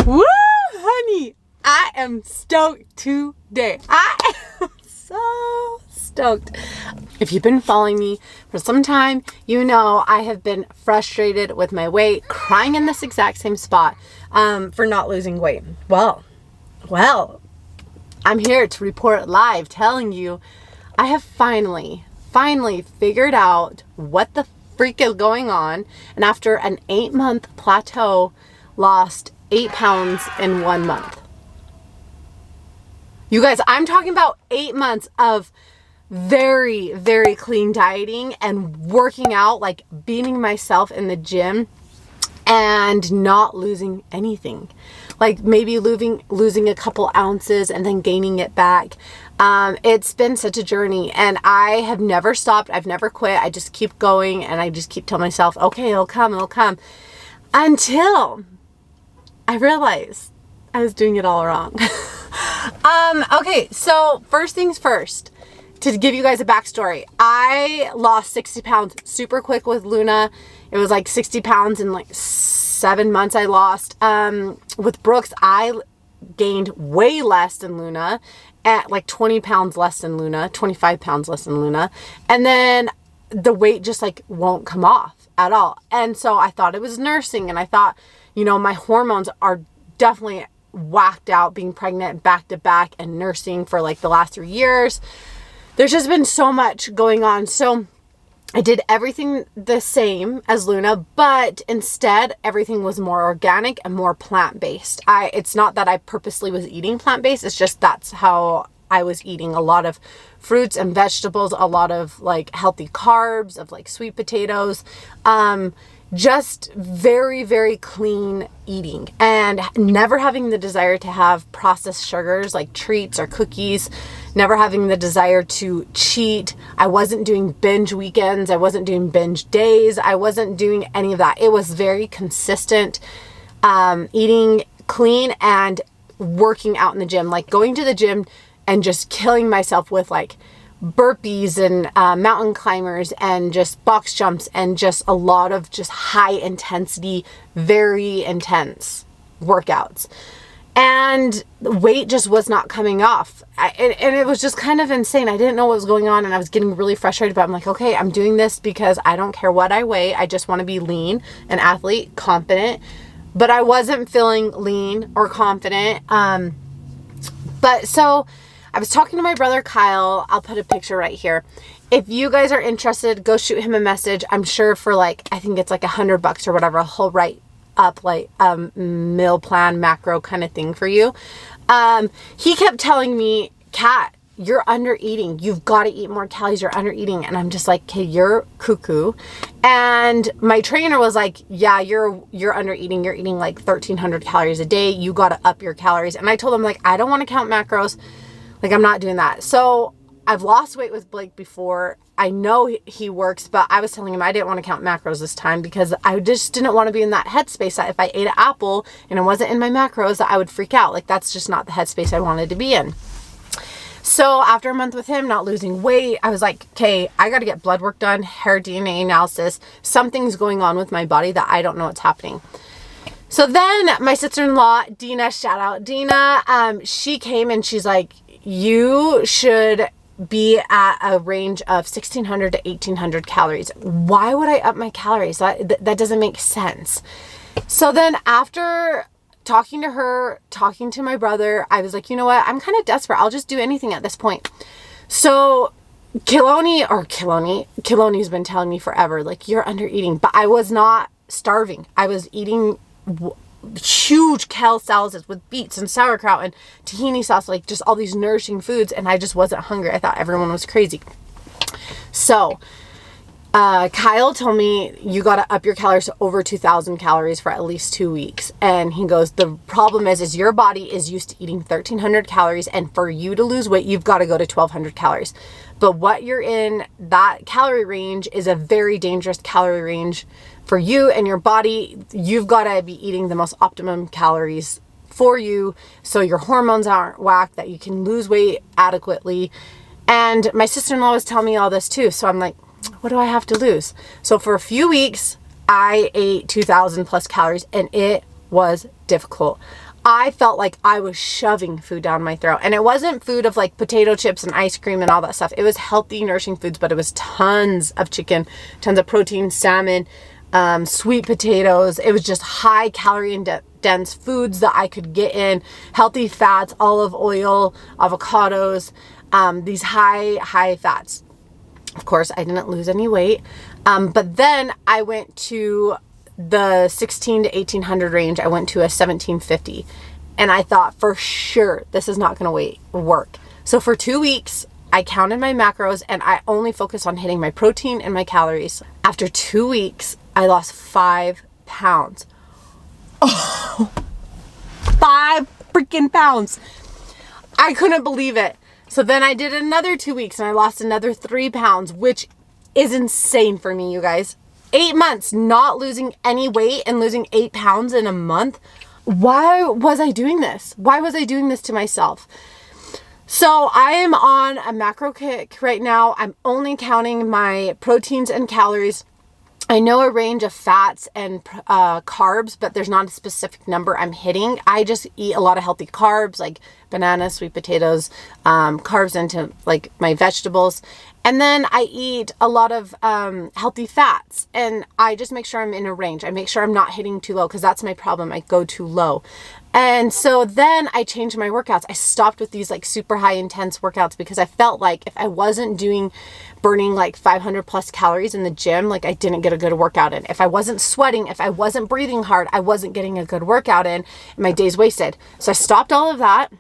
Woo, honey! I am stoked today. I am so stoked. If you've been following me for some time, you know I have been frustrated with my weight, crying in this exact same spot for not losing weight. Well, I'm here to report live telling you I have finally figured out what the freak is going on, and after an 8-month plateau, lost 8 pounds in 1 month. You guys, I'm talking about 8 months of very, very clean dieting and working out, like beating myself in the gym and not losing anything. Like maybe losing a couple ounces and then gaining it back. It's been such a journey, and I have never stopped. I've never quit. I just keep going, and I just keep telling myself, okay, it'll come, until I realized I was doing it all wrong. Okay, so first things first, to give you guys a backstory, I lost 60 pounds super quick with Luna. It was like 60 pounds in like 7 months I lost. With Brooks, I gained way less than Luna, at like 20 pounds less than Luna, 25 pounds less than Luna. And then the weight just like won't come off at all. And so I thought it was nursing, and I thought, you know, my hormones are definitely whacked out being pregnant back to back and nursing for like the last 3 years. There's just been so much going on. So I did everything the same as Luna, but instead everything was more organic and more plant-based. It's not that I purposely was eating plant-based, it's just that's how I was eating. A lot of fruits and vegetables, a lot of like healthy carbs, of like sweet potatoes, just very, very clean eating, and never having the desire to have processed sugars like treats or cookies, never having the desire to cheat. I wasn't doing binge weekends. I wasn't doing binge days. I wasn't doing any of that. It was very consistent, eating clean and working out in the gym, like going to the gym and just killing myself with like burpees and mountain climbers and just box jumps and just a lot of just high intensity, very intense workouts. And weight just was not coming off. And it was just kind of insane. I didn't know what was going on, and I was getting really frustrated, but I'm like, okay, I'm doing this because I don't care what I weigh. I just want to be lean, an athlete, confident. But I wasn't feeling lean or confident. But so I was talking to my brother Kyle. I'll put a picture right here. If you guys are interested, go shoot him a message. I'm sure for like, I think it's like $100 or whatever, he'll write up like meal plan macro kind of thing for you. He kept telling me, Kat, you're under eating. You've got to eat more calories. You're under eating. And I'm just like, okay, you're cuckoo. And my trainer was like, yeah, you're under eating. You're eating like 1,300 calories a day. You got to up your calories. And I told him, like, I don't want to count macros. Like, I'm not doing that. So I've lost weight with Blake before. I know he works, but I was telling him I didn't want to count macros this time because I just didn't want to be in that headspace that if I ate an apple and it wasn't in my macros, that I would freak out. Like, that's just not the headspace I wanted to be in. So after a month with him, not losing weight, I was like, okay, I got to get blood work done, hair DNA analysis. Something's going on with my body that I don't know what's happening. So then my sister-in-law, Dina, shout out Dina, she came and she's like, you should be at a range of 1,600 to 1,800 calories. Why would I up my calories? That doesn't make sense. So then after talking to her, talking to my brother, I was like, you know what? I'm kind of desperate. I'll just do anything at this point. So Kiloni's been telling me forever, like, you're under eating, but I was not starving. I was eating huge kale salads with beets and sauerkraut and tahini sauce, like just all these nourishing foods, and I just wasn't hungry. I thought everyone was crazy. So Kyle told me, you got to up your calories to over 2,000 calories for at least 2 weeks. And he goes, the problem is your body is used to eating 1,300 calories, and for you to lose weight, you've got to go to 1,200 calories. But what you're in, that calorie range is a very dangerous calorie range for you and your body. You've got to be eating the most optimum calories for you so your hormones aren't whacked, that you can lose weight adequately. And my sister-in-law was telling me all this too. So I'm like, what do I have to lose? So for a few weeks, I ate 2,000 plus calories, and it was difficult. I felt like I was shoving food down my throat, and it wasn't food of like potato chips and ice cream and all that stuff. It was healthy, nourishing foods, but it was tons of chicken, tons of protein, salmon, sweet potatoes. It was just high calorie and dense foods that I could get in, healthy fats, olive oil, avocados, these high fats. Of course, I didn't lose any weight, but then I went to the 16 to 1800 range. I went to a 1750, and I thought for sure this is not going to work. So for 2 weeks, I counted my macros and I only focused on hitting my protein and my calories. After 2 weeks, I lost 5 pounds. Oh, 5 freaking pounds. I couldn't believe it. So then I did another 2 weeks and I lost another 3 pounds, which is insane for me, you guys. 8 months not losing any weight and losing 8 pounds in a month. Why was I doing this? Why was I doing this to myself? So I am on a macro kick right now. I'm only counting my proteins and calories. I know a range of fats and carbs, but there's not a specific number I'm hitting. I just eat a lot of healthy carbs like bananas, sweet potatoes, carbs into like my vegetables. And then I eat a lot of healthy fats, and I just make sure I'm in a range. I make sure I'm not hitting too low, because that's my problem. I go too low. And so then I changed my workouts. I stopped with these like super high intense workouts, because I felt like if I wasn't burning like 500 plus calories in the gym, like I didn't get a good workout in. If I wasn't sweating, if I wasn't breathing hard, I wasn't getting a good workout in, and my day's wasted. So I stopped all of that.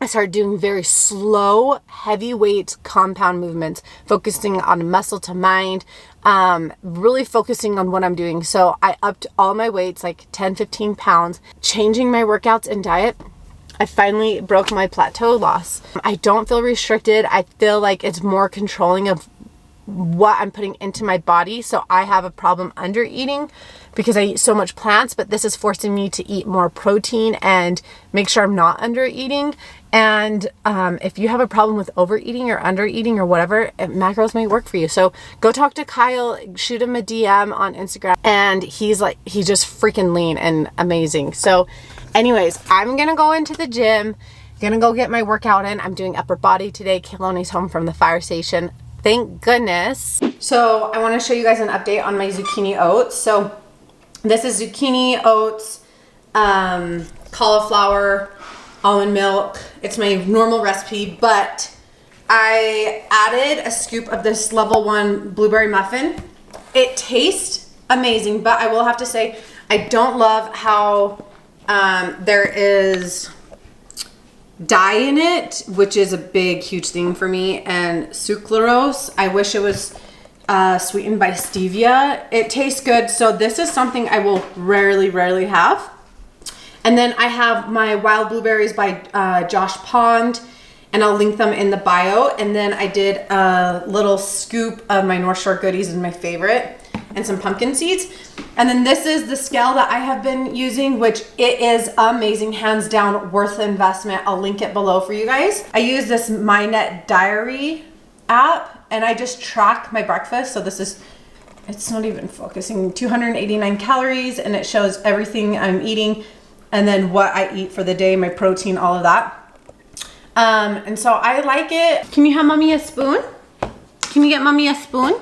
I started doing very slow, heavy weight compound movements, focusing on muscle to mind, really focusing on what I'm doing. So I upped all my weights, like 10, 15 pounds, changing my workouts and diet. I finally broke my plateau loss. I don't feel restricted. I feel like it's more controlling of what I'm putting into my body. So I have a problem under eating because I eat so much plants, but this is forcing me to eat more protein and make sure I'm not under eating. And if you have a problem with overeating or under eating or whatever, macros may work for you. So go talk to Kyle, shoot him a DM on Instagram, and he's just freaking lean and amazing. So anyways, I'm gonna go into the gym, gonna go get my workout in. I'm doing upper body today. Kaloni's home from the fire station, thank goodness. So I want to show you guys an update on my zucchini oats. So this is zucchini oats, cauliflower, almond milk. It's my normal recipe, but I added a scoop of this level 1 blueberry muffin. It tastes amazing, but I will have to say I don't love how there is dye in it, which is a big, huge thing for me, and sucralose. I wish it was sweetened by stevia. It tastes good, so this is something I will rarely have. And then I have my wild blueberries by Josh Pond, and I'll link them in the bio. And then I did a little scoop of my North Shore goodies, is my favorite, and some pumpkin seeds. And then this is the scale that I have been using, which it is amazing, hands down, worth the investment. I'll link it below for you guys. I use this MyNet Diary app, and I just track my breakfast. So this is, it's not even focusing, 289 calories, and it shows everything I'm eating, and then what I eat for the day, my protein, all of that. And so I like it. Can you have mommy a spoon? Can you get mommy a spoon?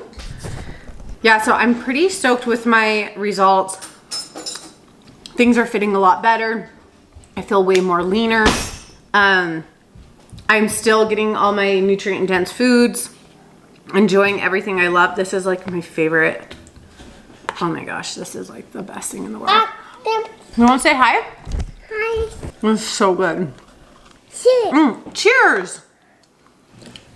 Yeah, so I'm pretty stoked with my results. Things are fitting a lot better. I feel way more leaner. I'm still getting all my nutrient dense foods, enjoying everything I love. This is like my favorite. Oh my gosh, this is like the best thing in the world. You want to say hi? Hi. It's so good. Cheers.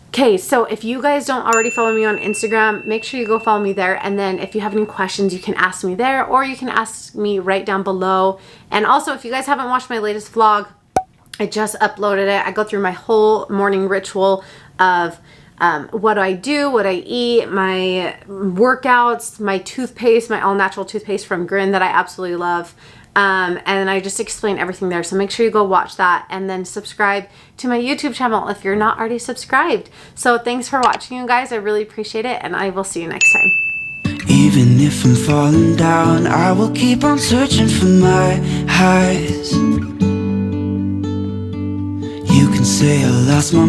Okay, so if you guys don't already follow me on Instagram, make sure you go follow me there. And then if you have any questions, you can ask me there, or you can ask me right down below. And also, if you guys haven't watched my latest vlog, I just uploaded it. I go through my whole morning ritual of what I do, what I eat, my workouts, my toothpaste, my all natural toothpaste from Grin that I absolutely love. And I just explain everything there. So make sure you go watch that, and then subscribe to my YouTube channel if you're not already subscribed. So thanks for watching, you guys. I really appreciate it, and I will see you next time. Even if I'm falling down, I will keep on searching for my highs. You can say I lost my